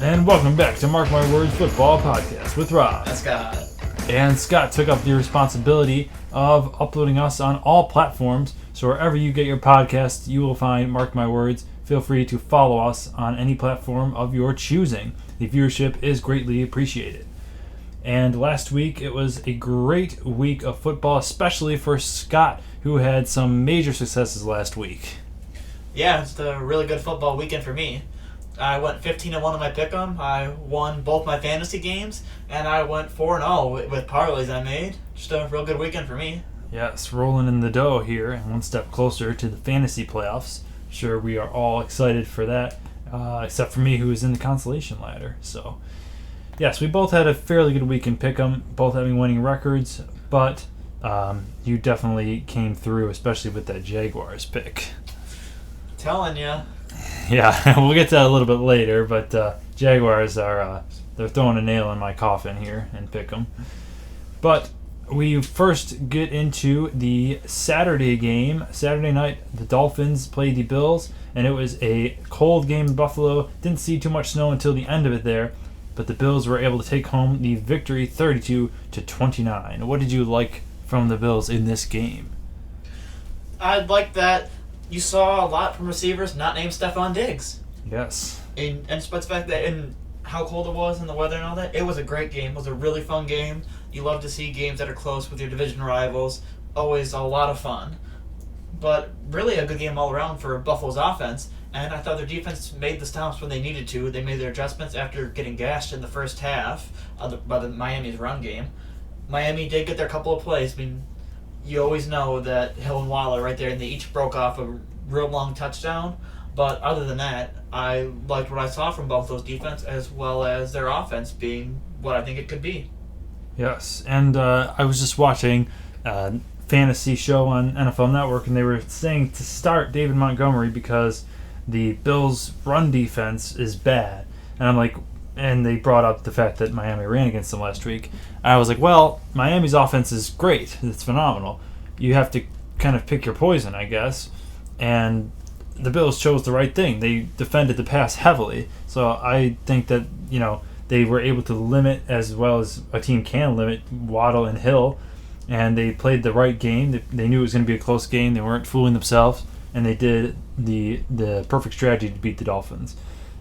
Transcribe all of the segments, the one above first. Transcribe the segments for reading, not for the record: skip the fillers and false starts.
And welcome back to Mark My Words Football Podcast with Rob. That's Scott. And Scott took up the responsibility of uploading us on all platforms. So wherever you get your podcasts, you will find Mark My Words. Feel free to follow us on any platform of your choosing. The viewership is greatly appreciated. And last week, it was a great week of football, especially for Scott, who had some major successes last week. Yeah, it's a really good football weekend for me. I went 15-1 in my pick'em. I won both my fantasy games, and I went 4-0 with parlays I made. Just a real good weekend for me. Yes, rolling in the dough here, and one step closer to the fantasy playoffs. Sure, we are all excited for that, except for me, who is in the consolation ladder. So, yes, we both had a fairly good week in pick'em, both having winning records, but you definitely came through, especially with that Jaguars pick. Telling ya. Yeah, we'll get to that a little bit later, but Jaguars are they're throwing a nail in my coffin here and pick 'em. But we first get into the Saturday game. Saturday night, the Dolphins played the Bills, and it was a cold game in Buffalo. Didn't see too much snow until the end of it there, but the Bills were able to take home the victory 32-29. What did you like from the Bills in this game? I like that you saw a lot from receivers not named Stephon Diggs. Yes. And despite the fact that in how cold it was and the weather and all that, it was a great game. It was a really fun game. You love to see games that are close with your division rivals. Always a lot of fun. But really a good game all around for Buffalo's offense. And I thought their defense made the stops when they needed to. They made their adjustments after getting gashed in the first half by the Miami's run game. Miami did get their couple of plays. I mean, you always know that Hill and Waller right there, and they each broke off a real long touchdown. But other than that, I liked what I saw from both those defense as well as their offense being what I think it could be. Yes, and I was just watching a fantasy show on NFL Network, and they were saying to start David Montgomery because the Bills' run defense is bad. And I'm like, and they brought up the fact that Miami ran against them last week. I was like, well, Miami's offense is great. It's phenomenal. You have to kind of pick your poison, I guess. And the Bills chose the right thing. They defended the pass heavily. So I think that, they were able to limit, as well as a team can limit, Waddle and Hill. And they played the right game. They knew it was going to be a close game. They weren't fooling themselves. And they did the perfect strategy to beat the Dolphins.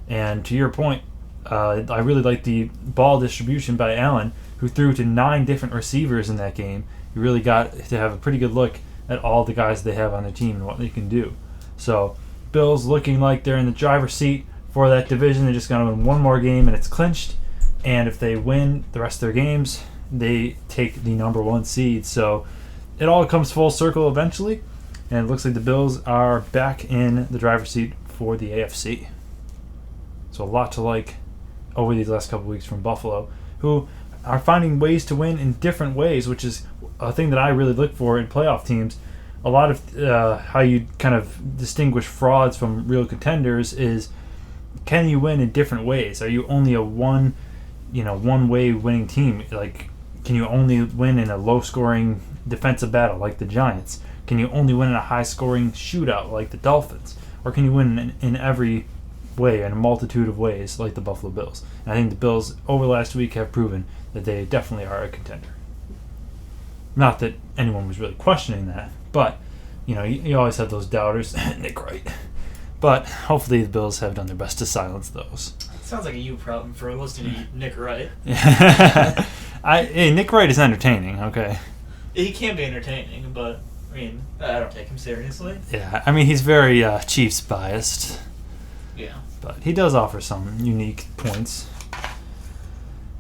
And to your point, I really like the ball distribution by Allen, who threw to 9 different receivers in that game. You really got to have a pretty good look at all the guys they have on their team and what they can do. So, Bills looking like they're in the driver's seat for that division. They just got to win one more game and it's clinched. And if they win the rest of their games, they take the number 1 seed. So, it all comes full circle eventually. And it looks like the Bills are back in the driver's seat for the AFC. So, a lot to like over these last couple weeks from Buffalo, who are finding ways to win in different ways, which is a thing that I really look for in playoff teams. A lot of how you kind of distinguish frauds from real contenders is, can you win in different ways? Are you only a one-way winning team? Like, can you only win in a low-scoring defensive battle like the Giants? Can you only win in a high-scoring shootout like the Dolphins? Or can you win in every way, in a multitude of ways, like the Buffalo Bills? And I think the Bills over last week have proven that they definitely are a contender. Not that anyone was really questioning that, but you always have those doubters. Nick Wright. But hopefully the Bills have done their best to silence those. Sounds like a you problem for listening to Nick Wright. Hey, Nick Wright is entertaining, okay? He can be entertaining, but I don't take him seriously. Yeah, he's very Chiefs biased. Yeah. But he does offer some unique points.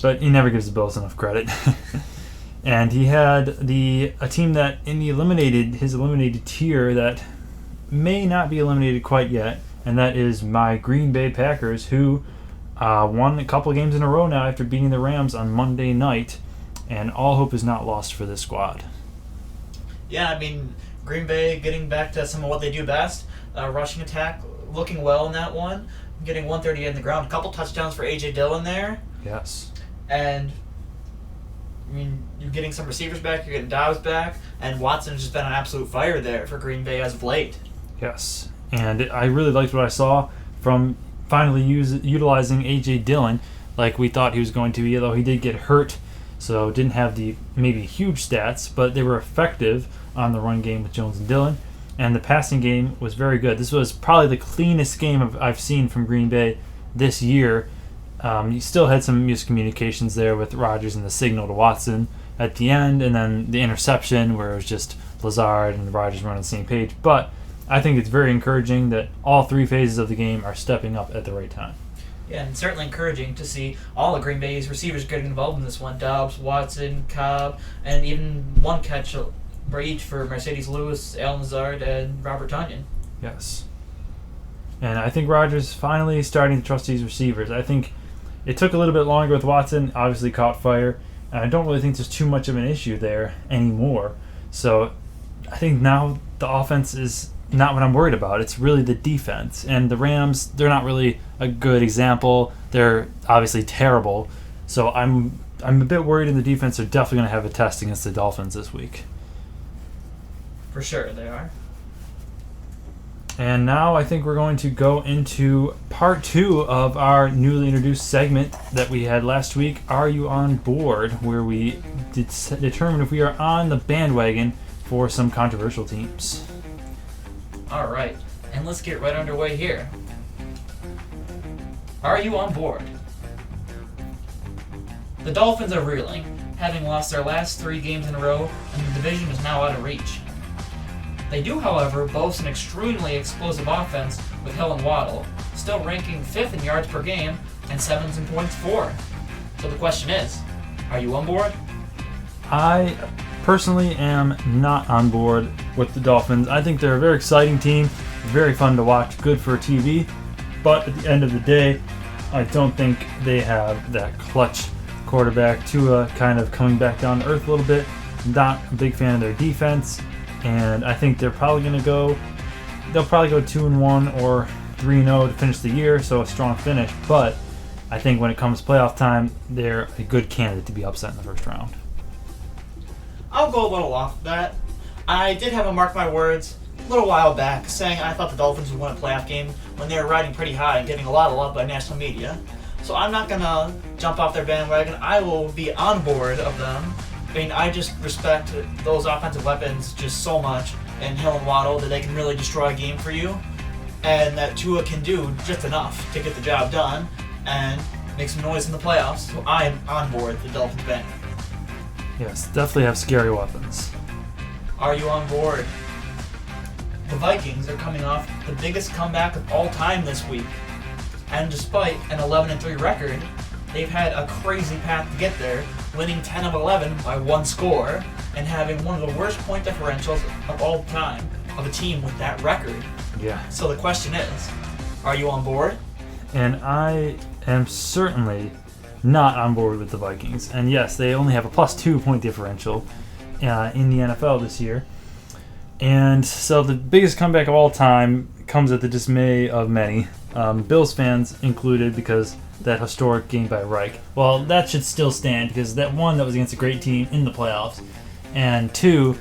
But he never gives the Bills enough credit. And he had a team that in his eliminated tier that may not be eliminated quite yet, and that is my Green Bay Packers, who won a couple games in a row now after beating the Rams on Monday night, and all hope is not lost for this squad. Yeah, Green Bay getting back to some of what they do best. Rushing attack looking well in that one, getting 138 in the ground. A couple touchdowns for A.J. Dillon there. Yes. And you're getting some receivers back, you're getting Dobbs back, and Watson has just been an absolute fire there for Green Bay as of late. Yes. And I really liked what I saw from finally utilizing A.J. Dillon like we thought he was going to be, although he did get hurt, so didn't have the maybe huge stats, but they were effective on the run game with Jones and Dillon. And the passing game was very good. This was probably the cleanest game I've seen from Green Bay this year. You still had some miscommunications there with Rodgers and the signal to Watson at the end, and then the interception where it was just Lazard and Rodgers were on the same page. But I think it's very encouraging that all three phases of the game are stepping up at the right time. Yeah, and certainly encouraging to see all of Green Bay's receivers getting involved in this one. Dobbs, Watson, Cobb, and even one catch for each for Mercedes Lewis, Allen Lazard, and Robert Tonyan. Yes. And I think Rodgers is finally starting to trust these receivers. I think it took a little bit longer with Watson, obviously caught fire, and I don't really think there's too much of an issue there anymore. So I think now the offense is not what I'm worried about. It's really the defense. And the Rams, they're not really a good example. They're obviously terrible. So I'm a bit worried, and the defense are definitely going to have a test against the Dolphins this week. For sure, they are. And now I think we're going to go into part 2 of our newly introduced segment that we had last week, Are You On Board?, where we determine if we are on the bandwagon for some controversial teams. All right, and let's get right underway here. Are you on board? The Dolphins are reeling, having lost their last 3 games in a row, and the division is now out of reach. They do, however, boast an extremely explosive offense with Hill and Waddle, still ranking 5th in yards per game and 7th in points for. So the question is, are you on board? I personally am not on board with the Dolphins. I think they're a very exciting team, very fun to watch, good for TV, but at the end of the day, I don't think they have that clutch quarterback. Tua kind of coming back down to earth a little bit. Not a big fan of their defense. And I think they'll probably go 2-1 or 3-0 to finish the year, so a strong finish. But I think when it comes to playoff time, they're a good candidate to be upset in the first round. I'll go a little off that. I did have a mark my words a little while back saying I thought the Dolphins would win a playoff game when they were riding pretty high and getting a lot of love by national media. So I'm not going to jump off their bandwagon. I will be on board of them. I mean, I just respect those offensive weapons just so much, and Hill and Waddle, that they can really destroy a game for you, and that Tua can do just enough to get the job done and make some noise in the playoffs. So I'm on board the Dolphins band. Yes, definitely have scary weapons. Are you on board? The Vikings are coming off the biggest comeback of all time this week, and despite an 11-3 record, they've had a crazy path to get there, winning 10 of 11 by 1 score, and having one of the worst point differentials of all time of a team with that record. Yeah. So the question is, are you on board? And I am certainly not on board with the Vikings. And yes, they only have a +2 point differential in the NFL this year. And so the biggest comeback of all time comes at the dismay of many, Bills fans included, because that historic game by Reich. Well, that should still stand because that was against a great team in the playoffs, and 2,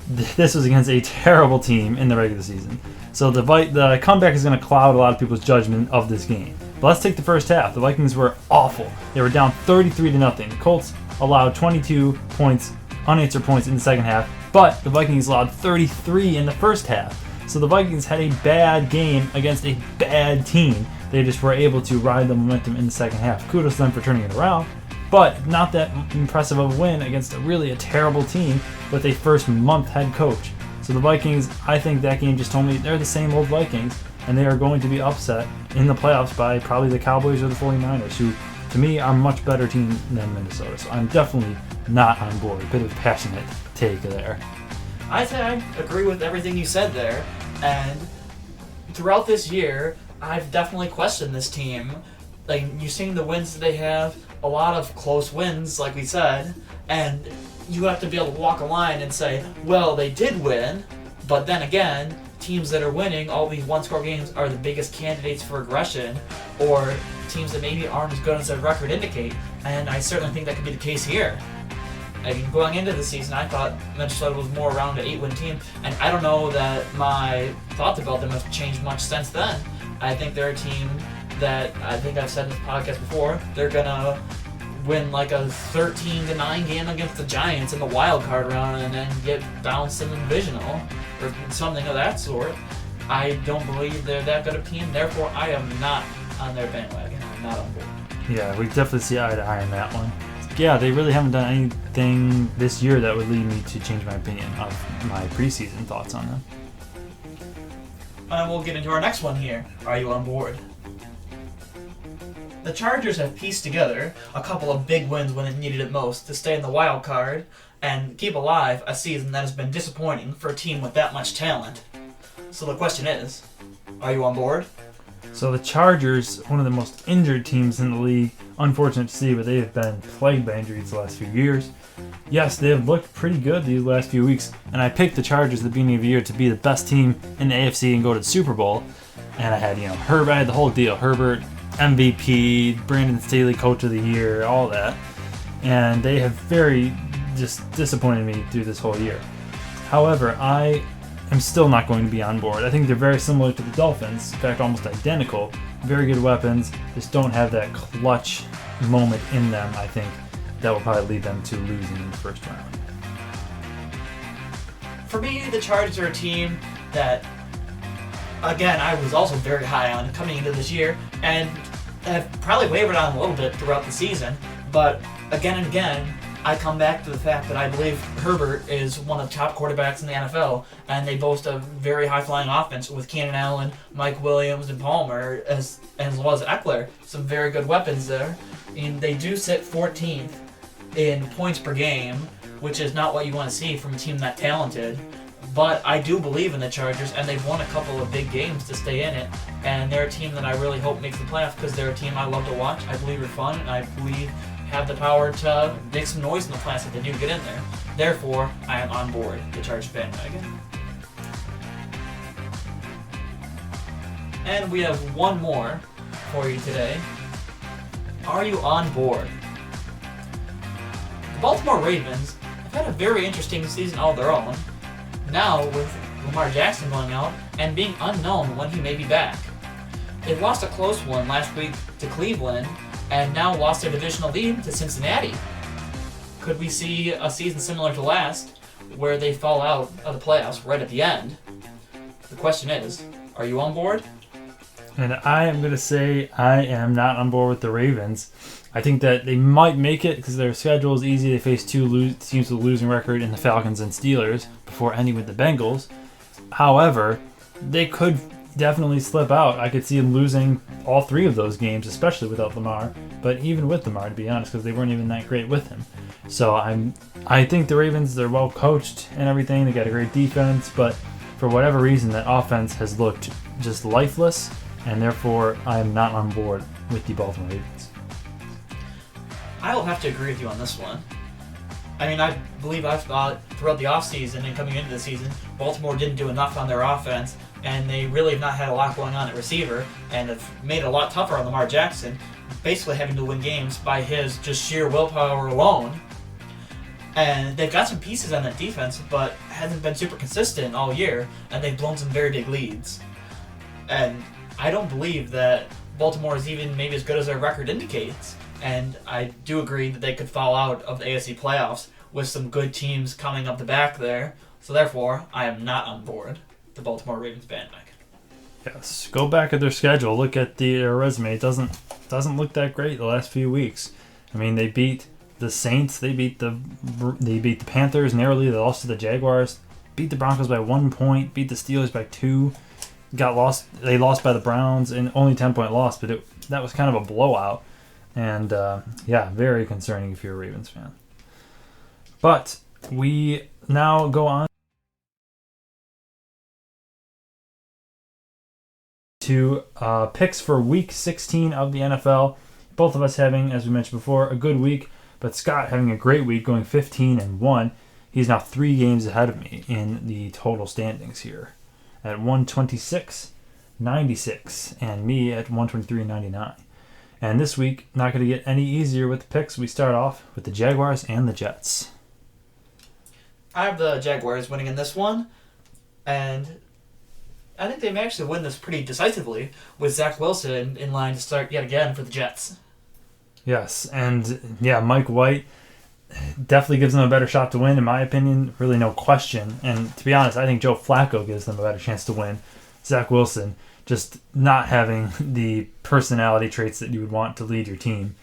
this was against a terrible team in the regular season. So the comeback is going to cloud a lot of people's judgment of this game. But let's take the first half. The Vikings were awful. They were down 33-0. The Colts allowed 22 points, unanswered points in the second half, but the Vikings allowed 33 in the first half. So the Vikings had a bad game against a bad team. They just were able to ride the momentum in the second half. Kudos to them for turning it around, but not that impressive of a win against a terrible team with a first-month head coach. So the Vikings, I think that game just told me they're the same old Vikings, and they are going to be upset in the playoffs by probably the Cowboys or the 49ers, who, to me, are a much better team than Minnesota. So I'm definitely not on board. A bit of a passionate take there. I agree with everything you said there, and throughout this year, I've definitely questioned this team. Like, you've seen the wins that they have, a lot of close wins, like we said, and you have to be able to walk a line and say, well, they did win, but then again, teams that are winning all these one-score games are the biggest candidates for aggression, or teams that maybe aren't as good as their record indicate, and I certainly think that could be the case here. I mean, going into the season, I thought Minnesota was more around an 8-win team, and I don't know that my thoughts about them have changed much since then. I think they're a team that I think I've said in this podcast before, they're gonna win like a 13-9 game against the Giants in the wild card round and then get bounced in the divisional or something of that sort. I don't believe they're that good of a team, therefore I am not on their bandwagon. I'm not on board. Yeah, we definitely see eye to eye on that one. Yeah, they really haven't done anything this year that would lead me to change my opinion of my preseason thoughts on them. And we'll get into our next one here. Are you on board? The Chargers have pieced together a couple of big wins when it needed it most to stay in the wild card and keep alive a season that has been disappointing for a team with that much talent. So the question is, are you on board? So the Chargers, one of the most injured teams in the league, unfortunate to see, but they have been plagued by injuries the last few years. Yes, they have looked pretty good these last few weeks, and I picked the Chargers at the beginning of the year to be the best team in the AFC and go to the Super Bowl. And I had, Herbert, I had the whole deal. Herbert, MVP, Brandon Staley, Coach of the Year, all that. And they have very just disappointed me through this whole year. However, I am still not going to be on board. I think they're very similar to the Dolphins, in fact almost identical. Very good weapons, just don't have that clutch moment in them, I think, that will probably lead them to losing in the first round. For me, the Chargers are a team that, again, I was also very high on coming into this year, and have probably wavered on a little bit throughout the season, but again and again, I come back to the fact that I believe Herbert is one of the top quarterbacks in the NFL, and they boast a very high-flying offense with Keenan Allen, Mike Williams, and Palmer, as well as Eckler. Some very good weapons there. And they do sit 14th in points per game, which is not what you want to see from a team that talented. But I do believe in the Chargers, and they've won a couple of big games to stay in it. And they're a team that I really hope makes the playoffs because they're a team I love to watch. I believe are fun, and I believe have the power to make some noise in the playoffs if they do get in there. Therefore, I am on board the Chargers bandwagon. And we have one more for you today. Are you on board? The Baltimore Ravens have had a very interesting season all their own. Now, with Lamar Jackson going out and being unknown when he may be back. They lost a close one last week to Cleveland and now lost their divisional lead to Cincinnati. Could we see a season similar to last, where they fall out of the playoffs right at the end? The question is, are you on board? And I am going to say I am not on board with the Ravens. I think that they might make it because their schedule is easy. They face two teams with a losing record in the Falcons and Steelers before ending with the Bengals. However, they could definitely slip out. I could see them losing all three of those games, especially without Lamar. But even with Lamar, to be honest, because they weren't even that great with him. So I think the Ravens, they're well coached and everything. They got a great defense, but for whatever reason, that offense has looked just lifeless, and therefore I am not on board with the Baltimore Ravens. I will have to agree with you on this one. I mean, I believe I've thought throughout the offseason and coming into the season, Baltimore didn't do enough on their offense, and they really have not had a lot going on at receiver, and have made it a lot tougher on Lamar Jackson, basically having to win games by his just sheer willpower alone. And they've got some pieces on that defense, but hasn't been super consistent all year, and they've blown some very big leads. And I don't believe that Baltimore is even maybe as good as their record indicates. And I do agree that they could fall out of the AFC playoffs with some good teams coming up the back there. So therefore, I am not on board the Baltimore Ravens bandwagon. Yes, go back at their schedule. Look at their resume. It doesn't look that great the last few weeks. I mean, they beat the Saints. They beat the Panthers narrowly. They lost to the Jaguars. Beat the Broncos by 1 point. Beat the Steelers by 2. They lost by the Browns, and only 10-point loss. But that was kind of a blowout. And, very concerning if you're a Ravens fan. But we now go on to picks for Week 16 of the NFL. Both of us having, as we mentioned before, a good week. But Scott having a great week, going 15-1. He's now 3 games ahead of me in the total standings here at 126-96, and me at 123-99. And this week, not going to get any easier with the picks. We start off with the Jaguars and the Jets. I have the Jaguars winning in this one, and I think they may actually win this pretty decisively with Zach Wilson in line to start yet again for the Jets. Yes, and yeah, Mike White definitely gives them a better shot to win, in my opinion. Really, no question. And to be honest, I think Joe Flacco gives them a better chance to win. Zach Wilson just not having the personality traits that you would want to lead your team.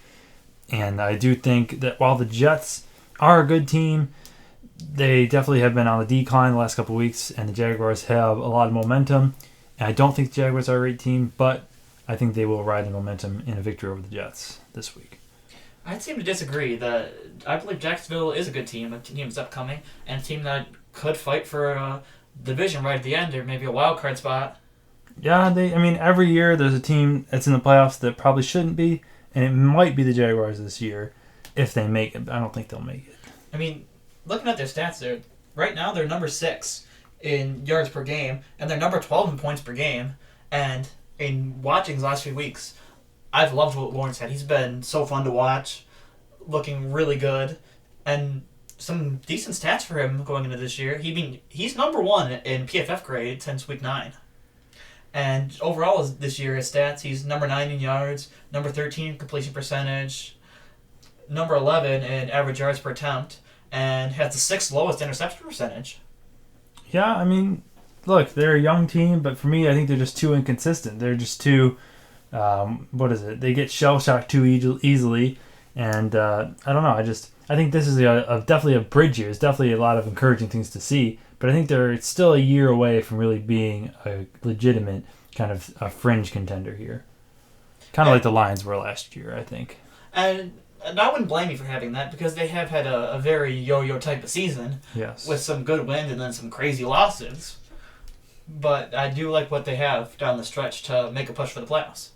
And I do think that while the Jets are a good team, they definitely have been on the decline the last couple of weeks, and the Jaguars have a lot of momentum. And I don't think the Jaguars are a great team, but I think they will ride the momentum in a victory over the Jets this week. I'd seem to disagree. I believe Jacksonville is a good team, a team that's upcoming, and a team that could fight for a division right at the end, or maybe a wild card spot. Yeah, every year there's a team that's in the playoffs that probably shouldn't be, and it might be the Jaguars this year if they make it. But I don't think they'll make it. I mean, looking at their stats, right now they're number 6 in yards per game, and they're number 12 in points per game. And in watching the last few weeks, I've loved what Lawrence had. He's been so fun to watch, looking really good, and some decent stats for him going into this year. He's number 1 in PFF grade since week 9. And overall this year, his stats, he's number 9 in yards, number 13 in completion percentage, number 11 in average yards per attempt, and has the 6th lowest interception percentage. Yeah, look, they're a young team, but for me, I think they're just too inconsistent. They're just too, they get shell-shocked too easily, and I don't know, I think this is definitely a bridge year. It's definitely a lot of encouraging things to see, but I think they're still a year away from really being a legitimate kind of a fringe contender here. Kind of like the Lions were last year, I think. And I wouldn't blame you for having that, because they have had a very yo-yo type of season. Yes. With some good wins and then some crazy losses. But I do like what they have down the stretch to make a push for the playoffs.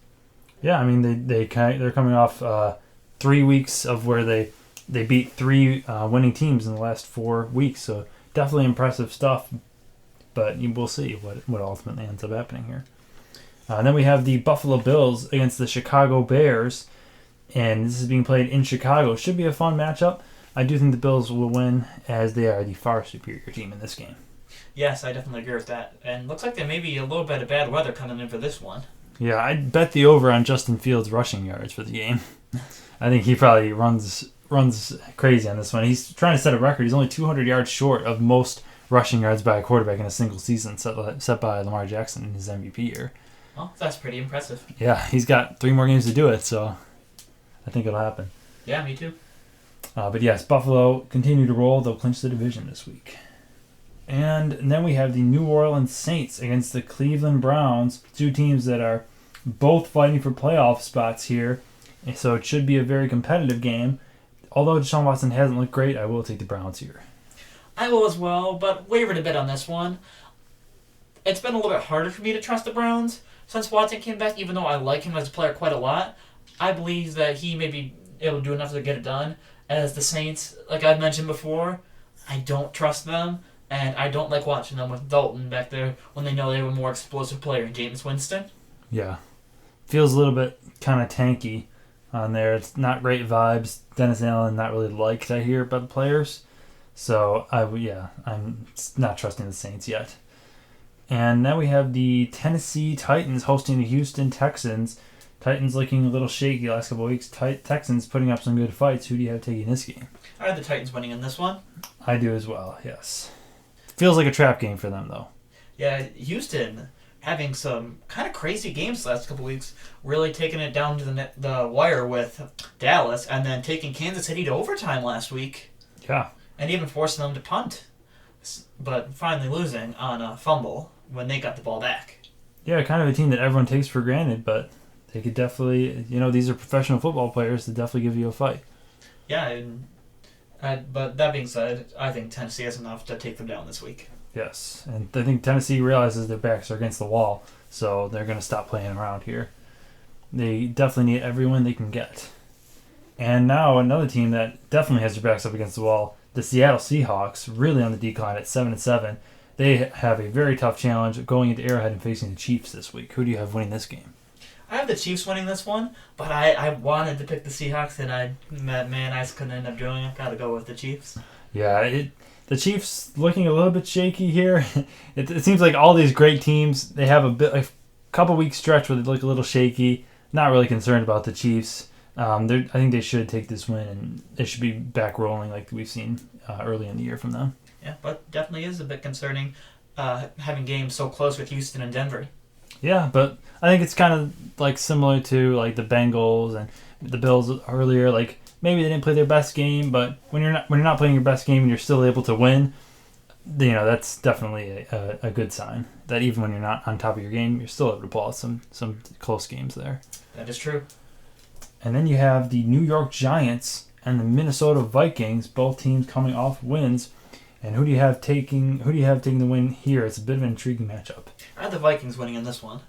Yeah, they're coming off 3 weeks of where they beat 3 winning teams in the last 4 weeks, so definitely impressive stuff. But we'll see what ultimately ends up happening here. And then we have the Buffalo Bills against the Chicago Bears, and this is being played in Chicago. Should be a fun matchup. I do think the Bills will win, as they are the far superior team in this game. Yes, I definitely agree with that. And looks like there may be a little bit of bad weather coming in for this one. Yeah, I'd bet the over on Justin Fields' rushing yards for the game. I think he probably runs crazy on this one. He's trying to set a record. He's only 200 yards short of most rushing yards by a quarterback in a single season, set by Lamar Jackson in his MVP year. Well, that's pretty impressive. Yeah, he's got 3 more games to do it, so I think it'll happen. Yeah, me too. But yes, Buffalo continue to roll. They'll clinch the division this week. And then we have the New Orleans Saints against the Cleveland Browns, 2 teams that are both fighting for playoff spots here. And so it should be a very competitive game. Although Deshaun Watson hasn't looked great, I will take the Browns here. I will as well, but wavered a bit on this one. It's been a little bit harder for me to trust the Browns since Watson came back, even though I like him as a player quite a lot. I believe that he may be able to do enough to get it done. As the Saints, like I've mentioned before, I don't trust them, and I don't like watching them with Dalton back there when they know they have a more explosive player in Jameis Winston. Yeah. Feels a little bit kind of tanky on there. It's not great vibes. Dennis Allen not really liked, I hear, by the players. So, I'm not trusting the Saints yet. And now we have the Tennessee Titans hosting the Houston Texans. Titans looking a little shaky last couple of weeks. Texans putting up some good fights. Who do you have taking this game? I have the Titans winning in this one. I do as well, yes. Feels like a trap game for them, though. Yeah, Houston having some kind of crazy games the last couple of weeks, really taking it down to the wire with Dallas, and then taking Kansas City to overtime last week. Yeah. And even forcing them to punt, but finally losing on a fumble when they got the ball back. Yeah, kind of a team that everyone takes for granted, but they could definitely, these are professional football players that definitely give you a fight. Yeah, but that being said, I think Tennessee has enough to take them down this week. Yes, and I think Tennessee realizes their backs are against the wall, so they're going to stop playing around here. They definitely need every win they can get. And now another team that definitely has their backs up against the wall, the Seattle Seahawks, really on the decline at 7-7. They have a very tough challenge going into Arrowhead and facing the Chiefs this week. Who do you have winning this game? I have the Chiefs winning this one, but I wanted to pick the Seahawks, and I just couldn't end up doing it. Got to go with the Chiefs. Yeah, the Chiefs looking a little bit shaky here. It seems like all these great teams, they have a couple week stretch where they look a little shaky. Not really concerned about the Chiefs. I think they should take this win, and they should be back rolling like we've seen early in the year from them. Yeah, but definitely is a bit concerning having games so close with Houston and Denver. Yeah, but I think it's kind of like similar to like the Bengals and the Bills earlier. Like maybe they didn't play their best game, but when you're not playing your best game and you're still able to win, that's definitely a good sign. That even when you're not on top of your game, you're still able to pull out some close games there. That is true. And then you have the New York Giants and the Minnesota Vikings, both teams coming off wins. And who do you have taking the win here? It's a bit of an intriguing matchup. I had the Vikings winning in this one.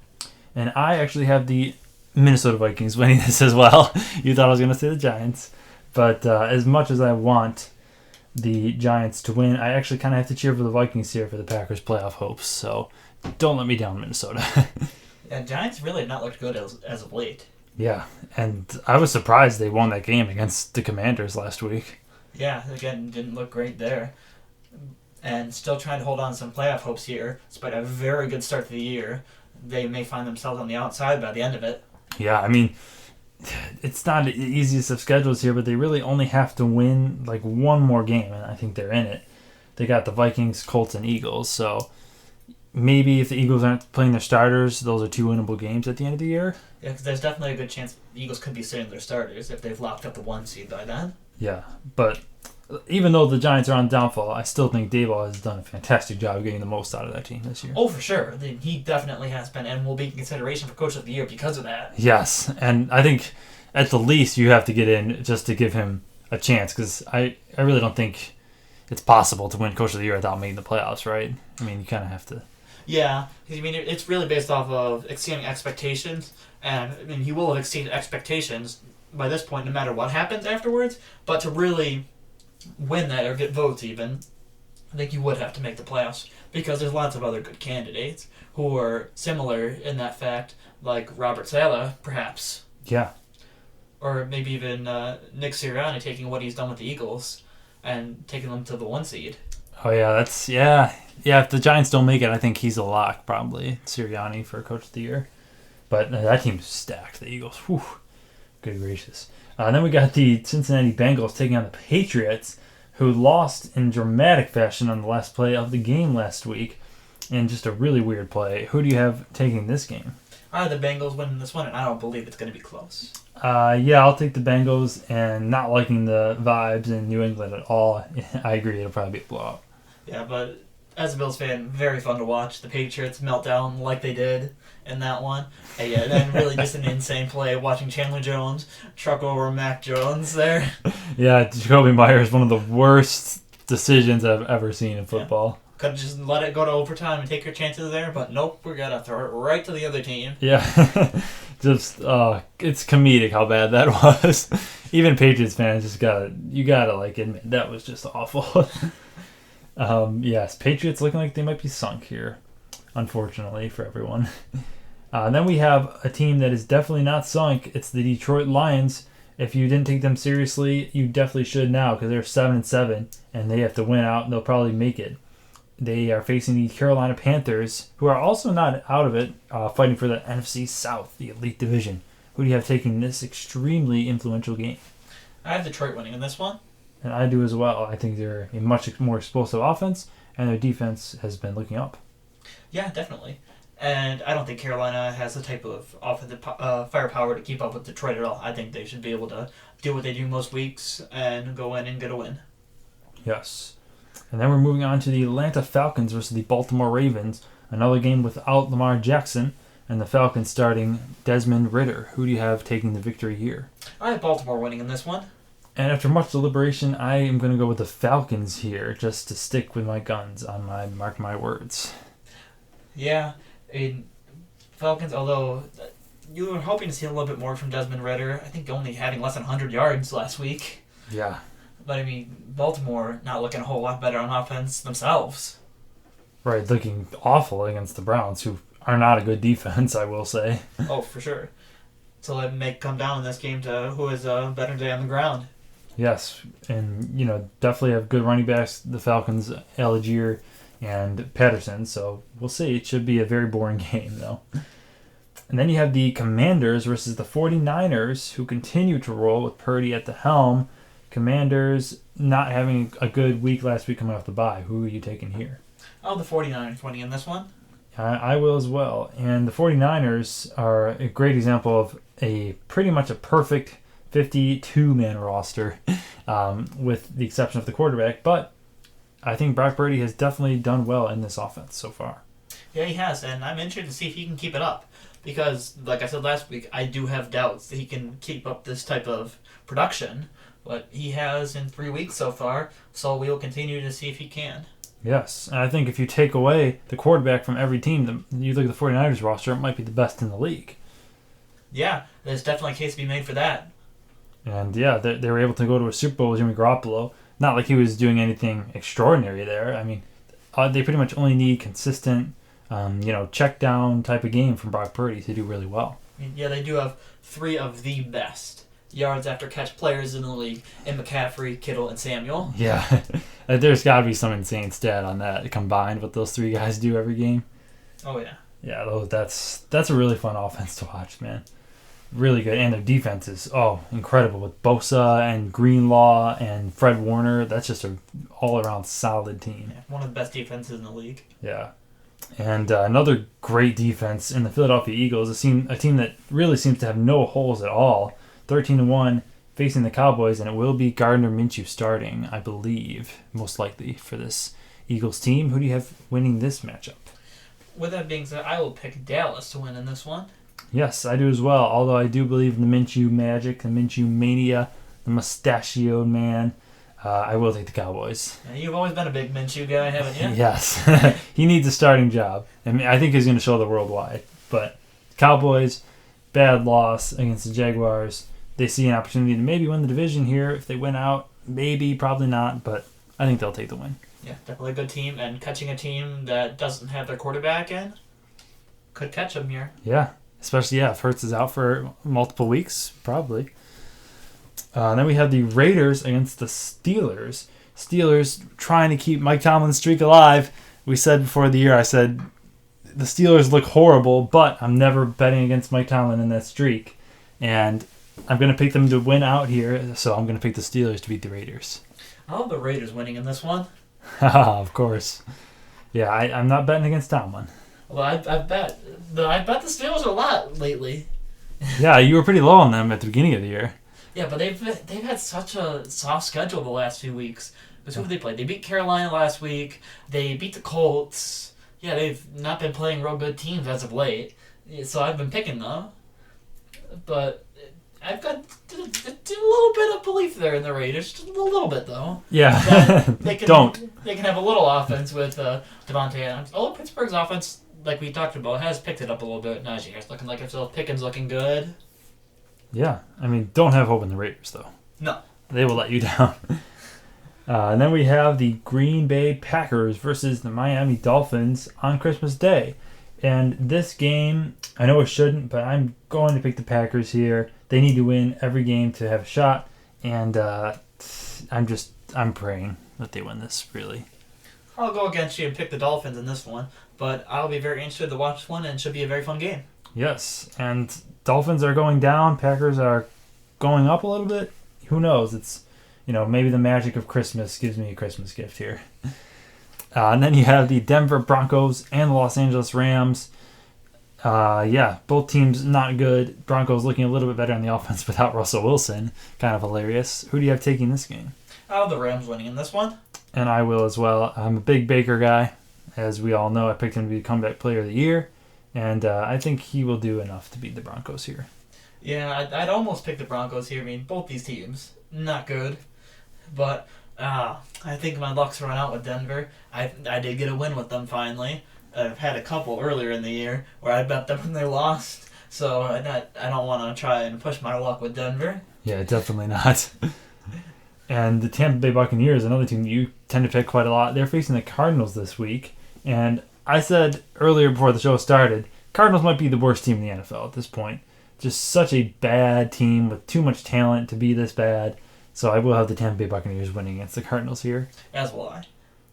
And I actually have the Minnesota Vikings winning this as well. You thought I was going to say the Giants. But as much as I want the Giants to win, I actually kind of have to cheer for the Vikings here for the Packers' playoff hopes. So don't let me down, Minnesota. Yeah, Giants really have not looked good as of late. Yeah, and I was surprised they won that game against the Commanders last week. Yeah, again, didn't look great there. And still trying to hold on to some playoff hopes here, despite a very good start to the year. They may find themselves on the outside by the end of it. Yeah, I mean, it's not the easiest of schedules here, but they really only have to win like one more game, and I think they're in it. They got the Vikings, Colts, and Eagles, so maybe if the Eagles aren't playing their starters, those are 2 winnable games at the end of the year. Yeah, because there's definitely a good chance the Eagles could be sitting their starters if they've locked up the 1 seed by then. Yeah, but even though the Giants are on downfall, I still think Daboll has done a fantastic job getting the most out of that team this year. Oh, for sure. He definitely has been and will be in consideration for Coach of the Year because of that. Yes, and I think at the least you have to get in just to give him a chance, because I really don't think it's possible to win Coach of the Year without making the playoffs, right? I mean, you kind of have to. Yeah, I mean, it's really based off of exceeding expectations, and I mean, he will have exceeded expectations by this point no matter what happens afterwards, but to really win that or get votes even, I think you would have to make the playoffs because there's lots of other good candidates who are similar in that fact, like Robert Saleh, perhaps. Yeah. Or maybe even Nick Sirianni taking what he's done with the Eagles and taking them to the 1 seed. Oh, yeah, Yeah, if the Giants don't make it, I think he's a lock, probably, Sirianni for Coach of the Year. But that team's stacked, the Eagles. Whew. Good gracious. Then we got the Cincinnati Bengals taking on the Patriots, who lost in dramatic fashion on the last play of the game last week, in just a really weird play. Who do you have taking this game? I have the Bengals winning this one, and I don't believe it's going to be close. Yeah, I'll take the Bengals, and not liking the vibes in New England at all. I agree, it'll probably be a blowout. Yeah, but as a Bills fan, very fun to watch. The Patriots meltdown like they did in that one. And yeah, then really just an insane play watching Chandler Jones truck over Mac Jones there. Yeah, Jacoby Myers, one of the worst decisions I've ever seen in football. Yeah. Could have just let it go to overtime and take your chances there, but nope, we're going to throw it right to the other team. Yeah, just it's comedic how bad that was. Even Patriots fans just gotta admit that was just awful. Yes, Patriots looking like they might be sunk here, unfortunately for everyone. Then we have a team that is definitely not sunk. It's the Detroit Lions. If you didn't take them seriously, you definitely should now, because they're 7-7 and they have to win out and they'll probably make it. They are facing the Carolina Panthers, who are also not out of it, fighting for the NFC South, the elite division. Who do you have taking this extremely influential game? I have Detroit winning in this one. And I do as well. I think they're a much more explosive offense, and their defense has been looking up. Yeah, definitely. And I don't think Carolina has the type of offensive firepower to keep up with Detroit at all. I think they should be able to do what they do most weeks and go in and get a win. Yes. And then we're moving on to the Atlanta Falcons versus the Baltimore Ravens. Another game without Lamar Jackson, and the Falcons starting Desmond Ridder. Who do you have taking the victory here? I have Baltimore winning in this one. And after much deliberation, I am going to go with the Falcons here, just to stick with my guns on my mark my words. Yeah, Falcons, although you were hoping to see a little bit more from Desmond Ridder, I think only having less than 100 yards last week. Yeah. But I mean, Baltimore not looking a whole lot better on offense themselves. Right, looking awful against the Browns, who are not a good defense, I will say. Oh, for sure. So it may come down in this game to who is a better day on the ground. Yes, and definitely have good running backs. The Falcons, Algier and Patterson. So we'll see. It should be a very boring game though. And then you have the Commanders versus the 49ers, who continue to roll with Purdy at the helm. Commanders not having a good week last week coming off the bye. Who are you taking here? Oh, the 49ers winning in this one. I will as well. And the 49ers are a great example of pretty much a perfect 52-man roster, with the exception of the quarterback. But I think Brock Purdy has definitely done well in this offense so far. Yeah, he has, and I'm interested to see if he can keep it up. Because, like I said last week, I do have doubts that he can keep up this type of production. But he has in 3 weeks so far, so we'll continue to see if he can. Yes, and I think if you take away the quarterback from every team, you look at the 49ers roster, it might be the best in the league. Yeah, there's definitely a case to be made for that. And yeah, they were able to go to a Super Bowl with Jimmy Garoppolo. Not like he was doing anything extraordinary there. I mean, they pretty much only need consistent, check down type of game from Brock Purdy to do really well. Yeah, they do have 3 of the best yards after catch players in the league in McCaffrey, Kittle, and Samuel. Yeah, there's got to be some insane stat on that combined what those 3 guys do every game. Oh yeah. Yeah, that's a really fun offense to watch, man. Really good, and their defense is incredible with Bosa and Greenlaw and Fred Warner. That's just an all-around solid team. Yeah, one of the best defenses in the league. Yeah, and another great defense in the Philadelphia Eagles, a team that really seems to have no holes at all. 13-1 facing the Cowboys, and it will be Gardner Minshew starting, I believe, most likely for this Eagles team. Who do you have winning this matchup? With that being said, I will pick Dallas to win in this one. Yes, I do as well, although I do believe in the Minshew magic, the Minshew mania, the mustachioed man. I will take the Cowboys. Yeah, you've always been a big Minshew guy, haven't you? Yes. He needs a starting job. I think he's going to show the world why. But Cowboys, bad loss against the Jaguars. They see an opportunity to maybe win the division here. If they win out, maybe, probably not, but I think they'll take the win. Yeah, definitely a good team, and catching a team that doesn't have their quarterback in could catch them here. Yeah, especially, if Hurts is out for multiple weeks, probably. Then we have the Raiders against the Steelers. Steelers trying to keep Mike Tomlin's streak alive. We said before the year, I said, the Steelers look horrible, but I'm never betting against Mike Tomlin in that streak. And I'm going to pick them to win out here, so I'm going to pick the Steelers to beat the Raiders. I love the Raiders winning in this one. Of course. Yeah, I'm not betting against Tomlin. Well, I bet the Steelers a lot lately. Yeah, you were pretty low on them at the beginning of the year. Yeah, but they've had such a soft schedule the last few weeks. Because who have they played? They beat Carolina last week. They beat the Colts. Yeah, they've not been playing real good teams as of late. So I've been picking them. But I've got a little bit of belief there in the Raiders. Just a little bit, though. Yeah. They can, Don't. They can have a little offense with Devontae Adams. Although Pittsburgh's offense, like we talked about, has picked it up a little bit. Najee Harris looking like himself. Pickens looking good. Yeah. Don't have hope in the Raiders, though. No. They will let you down. And then we have the Green Bay Packers versus the Miami Dolphins on Christmas Day. And this game, I know it shouldn't, but I'm going to pick the Packers here. They need to win every game to have a shot. And I'm praying that they win this, really. I'll go against you and pick the Dolphins in this one. But I'll be very interested to watch this one, and it should be a very fun game. Yes, and Dolphins are going down. Packers are going up a little bit. Who knows? It's, maybe the magic of Christmas gives me a Christmas gift here. And then you have the Denver Broncos and the Los Angeles Rams. Both teams not good. Broncos looking a little bit better on the offense without Russell Wilson. Kind of hilarious. Who do you have taking this game? I'll have the Rams winning in this one. And I will as well. I'm a big Baker guy. As we all know, I picked him to be comeback player of the year. And I think he will do enough to beat the Broncos here. Yeah, I'd almost pick the Broncos here. I mean, both these teams, not good. But I think my luck's run out with Denver. I did get a win with them finally. I've had a couple earlier in the year where I bet them when they lost. So I don't want to try and push my luck with Denver. Yeah, definitely not. And the Tampa Bay Buccaneers, another team you tend to pick quite a lot. They're facing the Cardinals this week. And I said earlier before the show started, Cardinals might be the worst team in the NFL at this point. Just such a bad team with too much talent to be this bad. So I will have the Tampa Bay Buccaneers winning against the Cardinals here. As will I.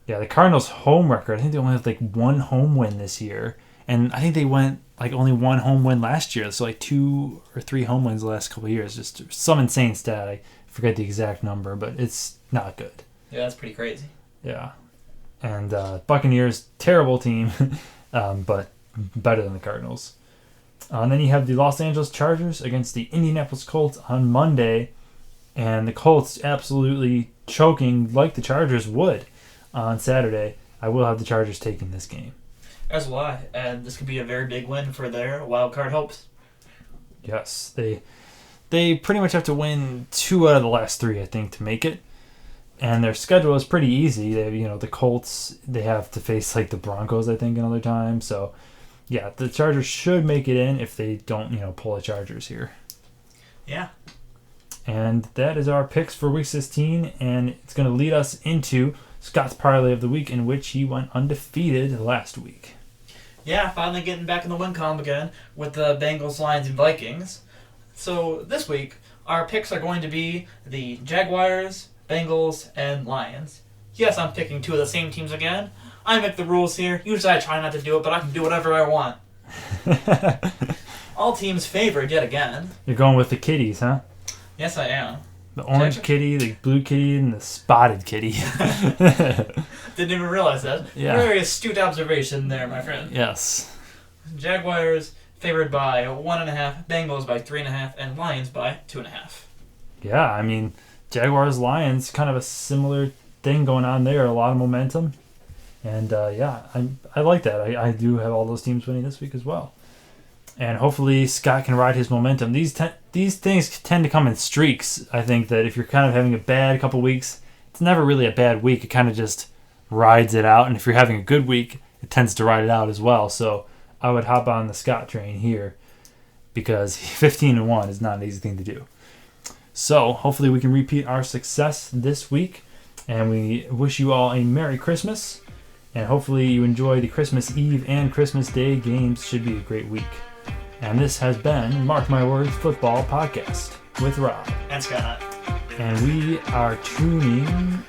Yeah, the Cardinals' home record, I think they only have like one home win this year. And I think they went like only one home win last year. So like 2 or 3 home wins the last couple of years. Just some insane stat. I forget the exact number, but it's not good. Yeah, that's pretty crazy. Yeah. And Buccaneers, terrible team, but better than the Cardinals. And then you have the Los Angeles Chargers against the Indianapolis Colts on Monday. And the Colts absolutely choking like the Chargers would on Saturday. I will have the Chargers taking this game. As will I. And this could be a very big win for their wild card hopes. Yes, they pretty much have to win 2 out of the last 3, I think, to make it. And their schedule is pretty easy. The Colts, they have to face like the Broncos, I think, another time. So, yeah, the Chargers should make it in if they don't, pull the Chargers here. Yeah. And that is our picks for Week 16, and it's going to lead us into Scott's Parlay of the Week, in which he went undefeated last week. Yeah, finally getting back in the win column again with the Bengals, Lions, and Vikings. So this week, our picks are going to be the Jaguars, Bengals, and Lions. Yes, I'm picking 2 of the same teams again. I make the rules here. Usually I try not to do it, but I can do whatever I want. All teams favored yet again. You're going with the kitties, huh? Yes, I am. The orange kitty, the blue kitty, and the spotted kitty. Didn't even realize that. Yeah. Very astute observation there, my friend. Yes. Jaguars favored by 1.5, Bengals by 3.5, and Lions by 2.5. Yeah, I mean, Jaguars, Lions, kind of a similar thing going on there. A lot of momentum. And, I like that. I do have all those teams winning this week as well. And hopefully Scott can ride his momentum. These things tend to come in streaks. I think that if you're kind of having a bad couple weeks, it's never really a bad week. It kind of just rides it out. And if you're having a good week, it tends to ride it out as well. So I would hop on the Scott train here because 15-1 is not an easy thing to do. So hopefully we can repeat our success this week. And we wish you all a Merry Christmas. And hopefully you enjoy the Christmas Eve and Christmas Day games. Should be a great week. And this has been Mark My Words Football Podcast with Rob. And Scott. And we are tuning...